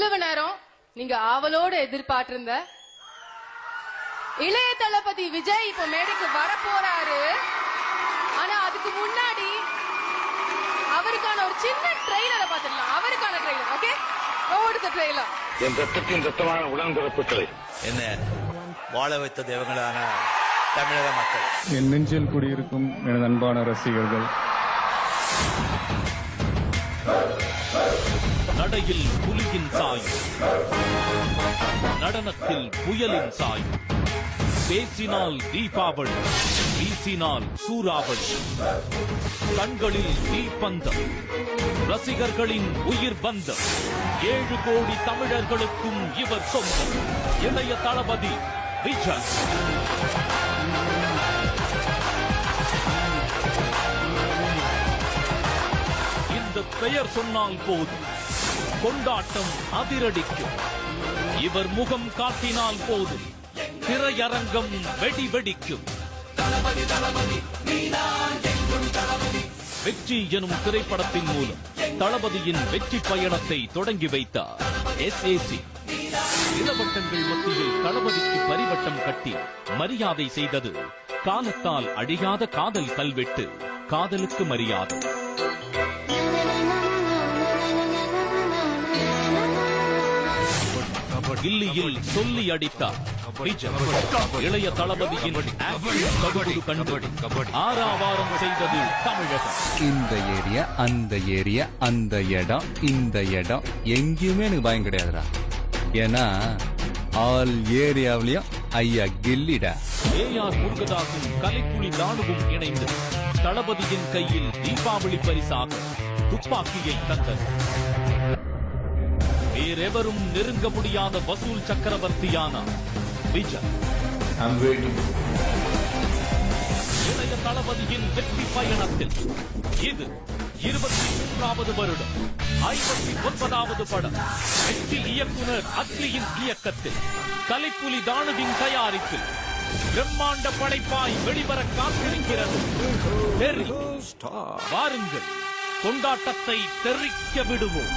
இவ்வளவு நேரம் நீங்க ஆவலோடு எதிர்பார்த்திருந்த இளைய தளபதி விஜய் இப்ப மேடைக்கு வர போறாரு. ஆனா அதுக்கு முன்னாடி அவருக்கான ஒரு சின்ன ட்ரெய்லரை பார்த்துடலாம். அவருக்கான trailer. Okay, over the trailer. என் ரத்தத்தின் ரத்தமான உடன்பிறப்புகளை என்ன வாழ வைத்த தெய்வங்களான தமிழக மக்கள், என் நெஞ்சில் குடியிருக்கும் எனது அன்பான ரசிகர்கள், நடையில் புலியின் சாயம், நடனத்தில் புயலின் சாயம், பேசினால் தீபாவளி, வீசினால் சூறாவளி, கண்களில் தீப்பந்தம், ரசிகர்களின் உயிர் பந்தம், 7 கோடி தமிழர்களுக்கும் இவர் சொந்தம். இளைய தளபதி விஜய். இந்த பெயர் சொன்னால் போதும் கொண்டாட்டம் அதிரடிக்கும். இவர் முகம் காட்டினால் போதும் திரையரங்கம் வெடி வெடிக்கும். வெற்றி எனும் திரைப்படத்தின் மூலம் தளபதியின் வெற்றி பயணத்தை தொடங்கி வைத்தார் SAC. இளவட்டங்கள் மத்தியில் தளபதிக்கு பரிவட்டம் கட்டி மரியாதை செய்தது காலத்தால் அழியாத காதல் கல்வெட்டு. காதலுக்கு மரியாதை. கில்லியில் சொல்லி அடித்தார் இளைய தளபதியின் கண்டு ஆறாவாரம் செய்தது தமிழகம். இந்த ஏரியா, அந்த ஏரியா, அந்த இடம், இந்த இடம் எங்கேயுமே எனக்கு பயம் கிடையாதுடா. ஏன்னா ஆல் ஏரியாவிலையும் ஐயா கில்லிடா. AR முருகதாசும் கலைப்புலி தானுவும் இணைந்து தளபதியின் கையில் தீபாவளி பரிசாக துப்பாக்கியை தந்தது. வேறெவரும் நெருங்க முடியாத வசூல் சக்கரவர்த்தியான விஜய். இளைய தளபதியின் வெற்றி பயணத்தில் இது 23வது வருடம், 59வது படம். வெற்றி இயக்குனர் அட்லியின் இயக்கத்தில், கலைப்புலி தானுவின் தயாரிப்பில் பிரம்மாண்ட படைப்பாய் வெளிவர காத்திருக்கிறது. வாருங்கள், கொண்டாட்டத்தை தெரிவிக்க விடுவோம்.